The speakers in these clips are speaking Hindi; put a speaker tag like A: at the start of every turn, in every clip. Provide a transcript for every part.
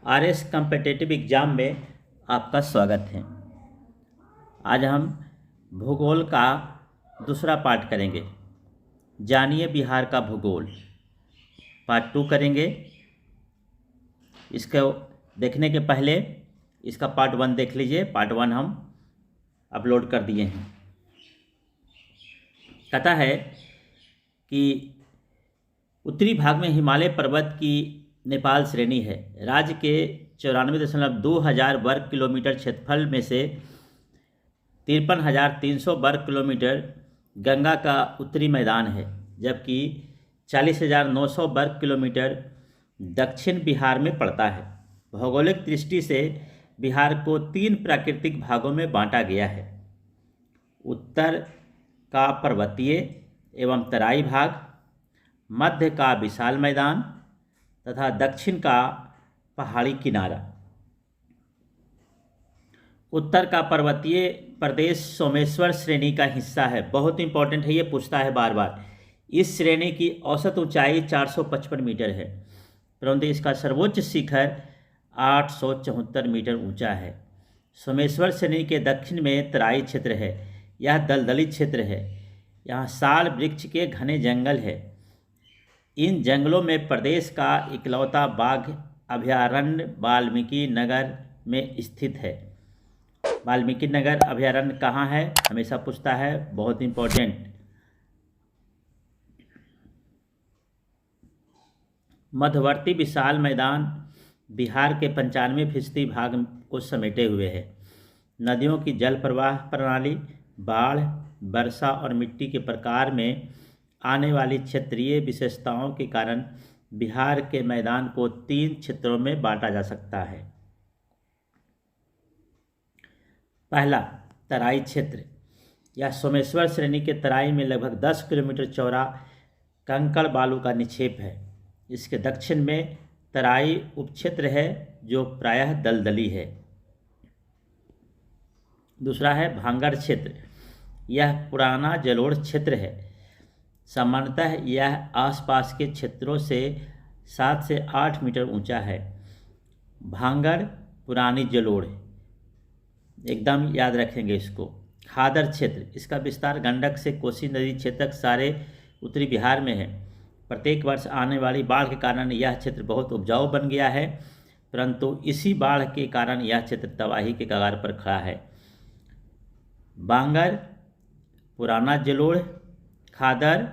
A: आरएस कॉम्पिटिटिव एग्ज़ाम में आपका स्वागत है। आज हम भूगोल का दूसरा पार्ट करेंगे। जानिए बिहार का भूगोल पार्ट 2 करेंगे। इसको देखने के पहले इसका पार्ट 1 देख लीजिए। पार्ट 1 हम अपलोड कर दिए हैं। कहता है कि उत्तरी भाग में हिमालय पर्वत की नेपाल श्रेणी है। राज्य के 94.2 हजार वर्ग किलोमीटर क्षेत्रफल में से 53,300 वर्ग किलोमीटर गंगा का उत्तरी मैदान है, जबकि 40,900 वर्ग किलोमीटर दक्षिण बिहार में पड़ता है। भौगोलिक दृष्टि से बिहार को 3 प्राकृतिक भागों में बांटा गया है। उत्तर का पर्वतीय एवं तराई भाग, मध्य का विशाल मैदान तथा दक्षिण का पहाड़ी किनारा। उत्तर का पर्वतीय प्रदेश सोमेश्वर श्रेणी का हिस्सा है। बहुत इंपॉर्टेंट है, ये पूछता है बार बार। इस श्रेणी की औसत ऊंचाई 455 मीटर है, परंतु इसका सर्वोच्च शिखर 874 मीटर ऊंचा है। सोमेश्वर श्रेणी के दक्षिण में तराई क्षेत्र है। यह दलदली क्षेत्र है। यहाँ साल वृक्ष के घने जंगल है। इन जंगलों में प्रदेश का इकलौता बाघ अभयारण्य वाल्मीकि नगर में स्थित है। वाल्मीकि नगर अभयारण्य कहाँ है, हमेशा पूछता है, बहुत इंपॉर्टेंट। मध्यवर्ती विशाल मैदान बिहार के 95% भाग को समेटे हुए है। नदियों की जल प्रवाह प्रणाली, बाढ़, वर्षा और मिट्टी के प्रकार में आने वाली क्षेत्रीय विशेषताओं के कारण बिहार के मैदान को 3 क्षेत्रों में बांटा जा सकता है। पहला, तराई क्षेत्र। यह सोमेश्वर श्रेणी के तराई में लगभग 10 किलोमीटर चौड़ा कंकड़ बालू का निक्षेप है। इसके दक्षिण में तराई उपक्षेत्र है जो प्रायः दलदली है। दूसरा है भांगड़ क्षेत्र। यह पुराना जलोढ़ क्षेत्र है। सामान्यतः यह आसपास के क्षेत्रों से 7 से 8 मीटर ऊंचा है। भांगड़ पुरानी जलोढ़, एकदम याद रखेंगे इसको। खादर क्षेत्र। इसका विस्तार गंडक से कोसी नदी क्षेत्र तक सारे उत्तरी बिहार में है। प्रत्येक वर्ष आने वाली बाढ़ के कारण यह क्षेत्र बहुत उपजाऊ बन गया है, परंतु इसी बाढ़ के कारण यह क्षेत्र तबाही के कगार पर खड़ा है। बांगर, पुराना जलोढ़, खादर,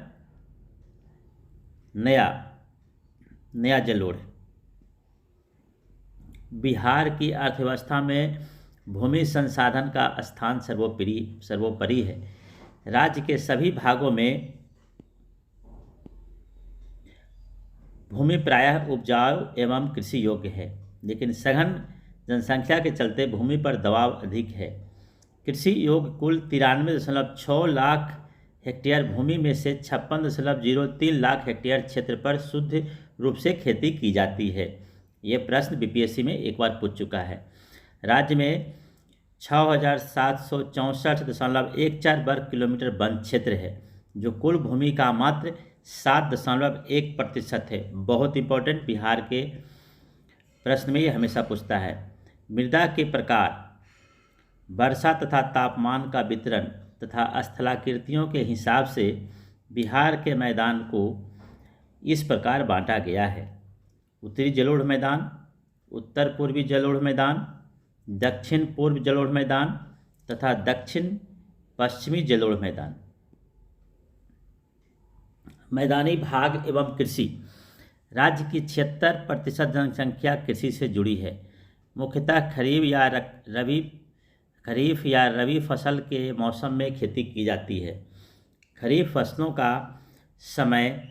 A: नया जलोढ़। बिहार की अर्थव्यवस्था में भूमि संसाधन का स्थान सर्वोपरि है। राज्य के सभी भागों में भूमि प्रायः उपजाऊ एवं कृषि योग्य है, लेकिन सघन जनसंख्या के चलते भूमि पर दबाव अधिक है। कृषि योग्य कुल 93.6 लाख हेक्टेयर भूमि में से 56.03 लाख हेक्टेयर क्षेत्र पर शुद्ध रूप से खेती की जाती है। ये प्रश्न बीपीएससी में एक बार पूछ चुका है। राज्य में 6,764.14 वर्ग किलोमीटर वन क्षेत्र है, जो कुल भूमि का मात्र 7.1% है। बहुत इंपॉर्टेंट, बिहार के प्रश्न में ये हमेशा पूछता है। मृदा के प्रकार, वर्षा तथा तापमान का वितरण तथा स्थलाकृतियों के हिसाब से बिहार के मैदान को इस प्रकार बांटा गया है। उत्तरी जलोढ़ मैदान, उत्तर पूर्वी जलोढ़ मैदान, दक्षिण पूर्व जलोढ़ मैदान तथा दक्षिण पश्चिमी जलोढ़ मैदान। मैदानी भाग एवं कृषि। राज्य की 76% जनसंख्या कृषि से जुड़ी है। मुख्यतः खरीफ या रबी फसल के मौसम में खेती की जाती है। खरीफ फसलों का समय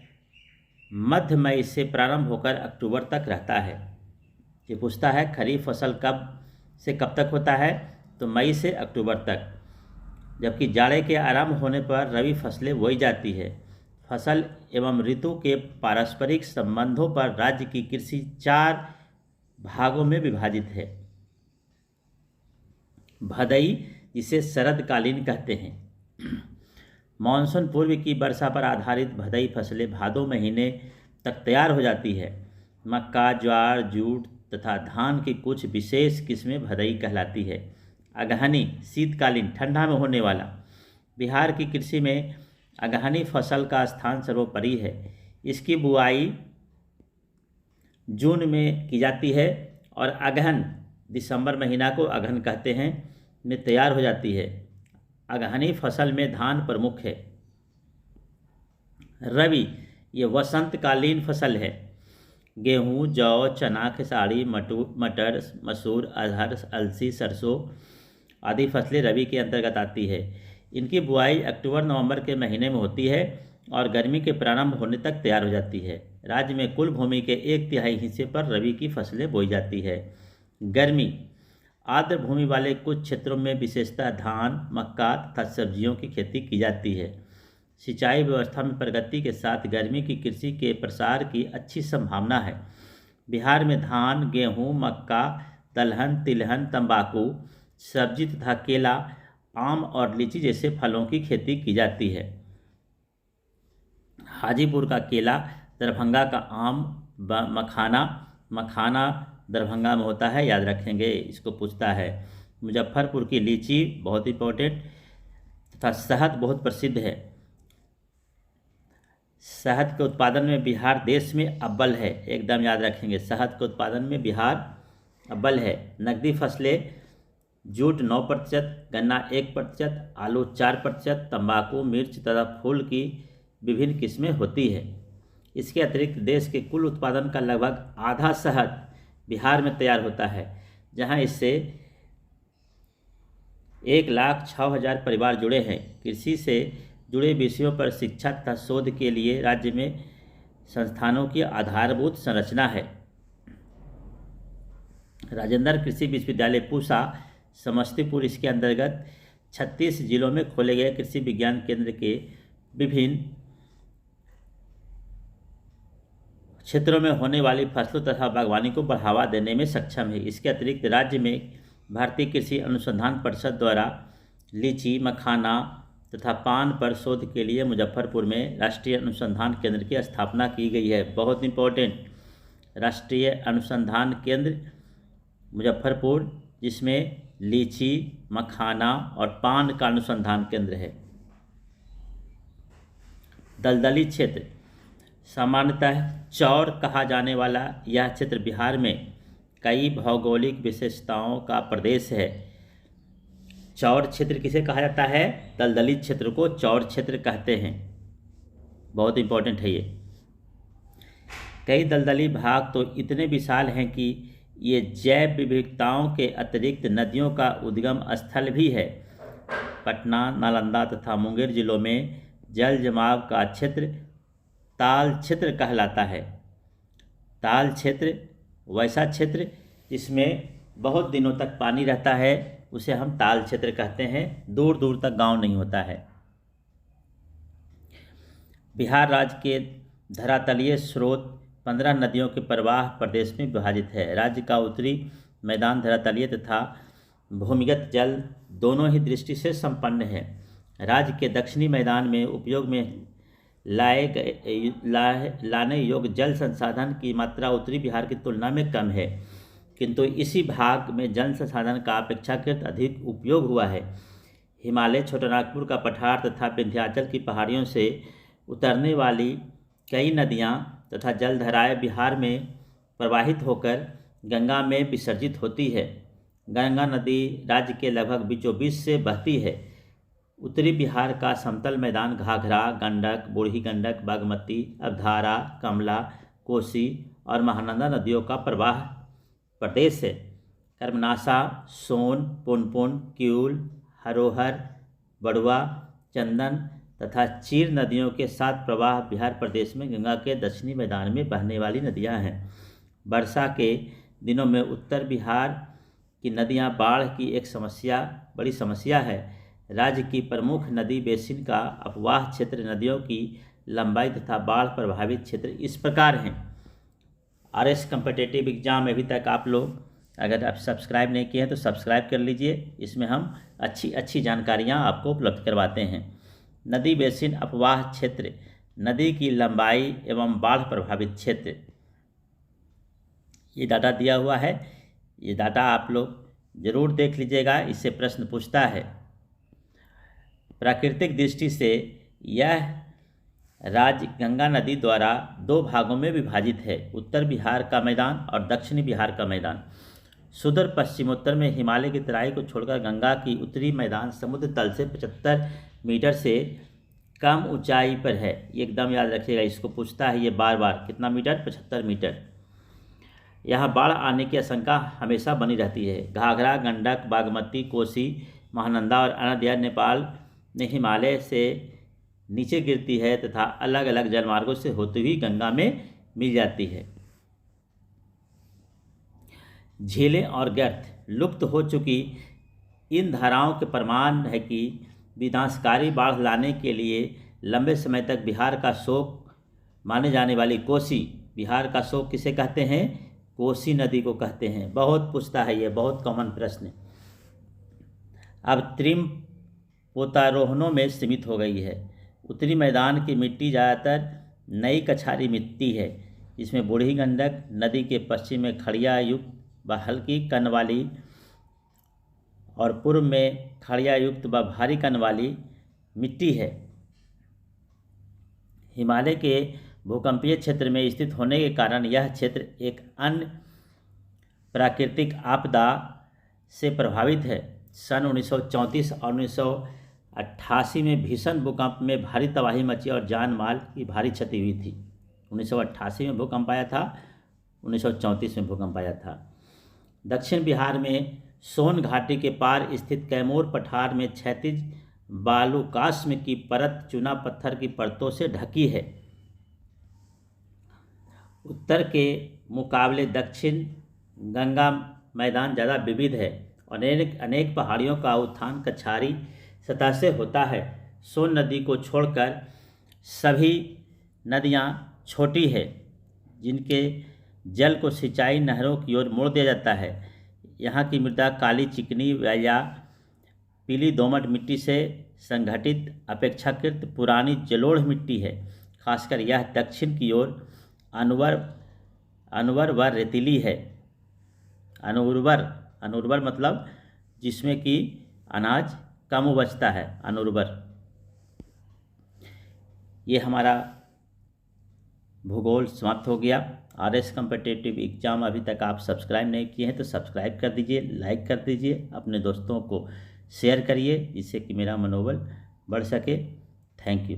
A: मध्य मई से प्रारंभ होकर अक्टूबर तक रहता है। ये पूछता है खरीफ फसल कब से कब तक होता है, तो मई से अक्टूबर तक, जबकि जाड़े के आरंभ होने पर रबी फसलें बोई जाती है। फसल एवं ऋतु के पारस्परिक संबंधों पर राज्य की कृषि 4 भागों में विभाजित है। भदई, जिसे शरदकालीन कहते हैं। मानसून पूर्व की वर्षा पर आधारित भदई फसलें भादो महीने तक तैयार हो जाती है। मक्का, ज्वार, जूट, तथा धान की कुछ विशेष किस्में भदई कहलाती है। अगहनी शीतकालीन ठंडा में होने वाला। बिहार की कृषि में अगहनी फसल का स्थान सर्वोपरि है। इसकी बुआई जून में की जाती है और अगहन दिसंबर महीना को अगहन कहते हैं में तैयार हो जाती है। अगहनी फसल में धान प्रमुख है। रबी ये वसंतकालीन फसल है। गेहूँ, जौ, चना, खेसारी, मटर, मसूर, अरहर, अलसी, सरसों आदि फसलें रबी के अंतर्गत आती है। इनकी बुआई अक्टूबर नवंबर के महीने में होती है और गर्मी के प्रारंभ होने तक तैयार हो जाती है। राज्य में कुल भूमि के 1/3 हिस्से पर रबी की फसलें बोई जाती है। गर्मी आर्द्र भूमि वाले कुछ क्षेत्रों में विशेषतः धान, मक्का तथा सब्जियों की खेती की जाती है। सिंचाई व्यवस्था में प्रगति के साथ गर्मी की कृषि के प्रसार की अच्छी संभावना है। बिहार में धान, गेहूँ, मक्का, दलहन, तिलहन, तंबाकू, सब्जी तथा केला, आम और लीची जैसे फलों की खेती की जाती है। हाजीपुर का केला, दरभंगा का आम, मखाना दरभंगा में होता है, याद रखेंगे, इसको पूछता है। मुजफ्फरपुर की लीची बहुत इंपॉर्टेंट तथा शहद बहुत प्रसिद्ध है। शहद के उत्पादन में बिहार देश में अव्वल है, एकदम याद रखेंगे। शहद के उत्पादन में बिहार अव्वल है। नकदी फसलें जूट 9%, गन्ना 1%, आलू 4%, तंबाकू, मिर्च तथा फूल की विभिन्न किस्में होती है। इसके अतिरिक्त देश के कुल उत्पादन का लगभग आधा शहद बिहार में तैयार होता है, जहां इससे 1,06,000 परिवार जुड़े हैं। कृषि से जुड़े विषयों पर शिक्षा तथा शोध के लिए राज्य में संस्थानों की आधारभूत संरचना है। राजेंद्र कृषि विश्वविद्यालय पूसा समस्तीपुर इसके अंतर्गत 36 जिलों में खोले गए कृषि विज्ञान केंद्र के विभिन्न क्षेत्रों में होने वाली फसलों तथा बागवानी को बढ़ावा देने में सक्षम है। इसके अतिरिक्त राज्य में भारतीय कृषि अनुसंधान परिषद द्वारा लीची, मखाना तथा पान पर शोध के लिए मुजफ्फरपुर में राष्ट्रीय अनुसंधान केंद्र की स्थापना की गई है। बहुत इंपॉर्टेंट, राष्ट्रीय अनुसंधान केंद्र मुजफ्फरपुर, जिसमें लीची, मखाना और पान का अनुसंधान केंद्र है। दलदली क्षेत्र सामान्यतः चौर कहा जाने वाला यह क्षेत्र बिहार में कई भौगोलिक विशेषताओं का प्रदेश है। चौर क्षेत्र किसे कहा जाता है? दलदली क्षेत्र को चौर क्षेत्र कहते हैं। बहुत इंपॉर्टेंट है ये। कई दलदली भाग तो इतने विशाल हैं कि ये जैव विविधताओं के अतिरिक्त नदियों का उद्गम स्थल भी है। पटना, नालंदा तथा मुंगेर जिलों में जल जमाव का क्षेत्र ताल क्षेत्र कहलाता है। ताल क्षेत्र वैसा क्षेत्र जिसमें बहुत दिनों तक पानी रहता है, उसे हम ताल क्षेत्र कहते हैं। दूर दूर तक गांव नहीं होता है। बिहार राज्य के धरातलीय स्रोत 15 नदियों के प्रवाह प्रदेश में विभाजित है। राज्य का उत्तरी मैदान धरातलीय तथा भूमिगत जल दोनों ही दृष्टि से संपन्न है। राज्य के दक्षिणी मैदान में उपयोग में लाने योग्य जल संसाधन की मात्रा उत्तरी बिहार की तुलना में कम है, किंतु इसी भाग में जल संसाधन का अपेक्षाकृत अधिक उपयोग हुआ है। हिमालय, छोटानागपुर का पठार तथा विंध्याचल की पहाड़ियों से उतरने वाली कई नदियाँ तथा जलधाराएँ बिहार में प्रवाहित होकर गंगा में विसर्जित होती है। गंगा नदी राज्य के लगभग बीचों बीच से बहती है। उत्तरी बिहार का समतल मैदान घाघरा, गंडक, बूढ़ी गंडक, बागमती, अवधारा, कमला, कोसी और महानंदा नदियों का प्रवाह प्रदेश है। कर्मनाशा, सोन, पुनपुन, किऊल, हरोहर, बड़ुआ, चंदन तथा चीर नदियों के साथ प्रवाह बिहार प्रदेश में गंगा के दक्षिणी मैदान में बहने वाली नदियां हैं। वर्षा के दिनों में उत्तर बिहार की नदियां बाढ़ की एक बड़ी समस्या है। राज्य की प्रमुख नदी बेसिन का अपवाह क्षेत्र नदियों की लंबाई तथा बाढ़ प्रभावित क्षेत्र इस प्रकार हैं। आरएस कॉम्पिटिटिव एग्जाम अभी तक आप लोग अगर आप सब्सक्राइब नहीं किए हैं तो सब्सक्राइब कर लीजिए। इसमें हम अच्छी जानकारियां आपको उपलब्ध करवाते हैं। नदी बेसिन अपवाह क्षेत्र, नदी की लंबाई एवं बाढ़ प्रभावित क्षेत्र। ये डाटा दिया हुआ है, ये डाटा आप लोग ज़रूर देख लीजिएगा, इससे प्रश्न पूछता है। प्राकृतिक दृष्टि से यह राज्य गंगा नदी द्वारा दो भागों में विभाजित है, उत्तर बिहार का मैदान और दक्षिणी बिहार का मैदान। सुदूर पश्चिमोत्तर में हिमालय की तराई को छोड़कर गंगा की उत्तरी मैदान समुद्र तल से 75 मीटर से कम ऊंचाई पर है। ये एकदम याद रखिएगा, इसको पूछता है ये बार बार, कितना मीटर? 75 मीटर। यहाँ बाढ़ आने की आशंका हमेशा बनी रहती है। घाघरा, गंडक, बागमती, कोसी, महानंदा और अन्य नदियाँ नेपाल में हिमालय से नीचे गिरती है तथा अलग अलग जलमार्गों से होती हुई गंगा में मिल जाती है। झीलें और गर्त लुप्त हो चुकी इन धाराओं के प्रमाण है कि विनाशकारी बाढ़ लाने के लिए लंबे समय तक बिहार का शोक माने जाने वाली कोसी, बिहार का शोक किसे कहते हैं? कोसी नदी को कहते हैं। बहुत पूछता है ये, बहुत कॉमन प्रश्न। अब त्रिम पोतारोहणों में सीमित हो गई है। उत्तरी मैदान की मिट्टी ज़्यादातर नई कछारी मिट्टी है, जिसमें बूढ़ी गंडक नदी के पश्चिम में खड़िया युक्त व हल्की कण वाली और पूर्व में खड़िया युक्त व भारी कण वाली मिट्टी है। हिमालय के भूकंपीय क्षेत्र में स्थित होने के कारण यह क्षेत्र एक अन्य प्राकृतिक आपदा से प्रभावित है। सन 1934 और 1988 में भीषण भूकंप में भारी तबाही मची और जान माल की भारी क्षति हुई थी। 1988 में भूकंप आया था, 1934 में भूकंप आया था। दक्षिण बिहार में सोन घाटी के पार स्थित कैमूर पठार में क्षैतिज बालुकाष्म की परत चूना पत्थर की परतों से ढकी है। उत्तर के मुकाबले दक्षिण गंगा मैदान ज़्यादा विविध है और अनेक पहाड़ियों का उत्थान कछारी सतह से होता है। सोन नदी को छोड़कर सभी नदियाँ छोटी है, जिनके जल को सिंचाई नहरों की ओर मोड़ दिया जाता है। यहाँ की मृदा काली चिकनी या पीली दोमट मिट्टी से संगठित अपेक्षाकृत पुरानी जलोढ़ मिट्टी है। खासकर यह दक्षिण की ओर अनुर्वर व रेतीली है। अनुर्वर मतलब जिसमें कि अनाज कम उपजता है, अनुर्वर। ये हमारा भूगोल समाप्त हो गया। आरएस कॉम्पिटिटिव एग्जाम अभी तक आप सब्सक्राइब नहीं किए हैं तो सब्सक्राइब कर दीजिए, लाइक कर दीजिए, अपने दोस्तों को शेयर करिए, जिससे कि मेरा मनोबल बढ़ सके। Thank you.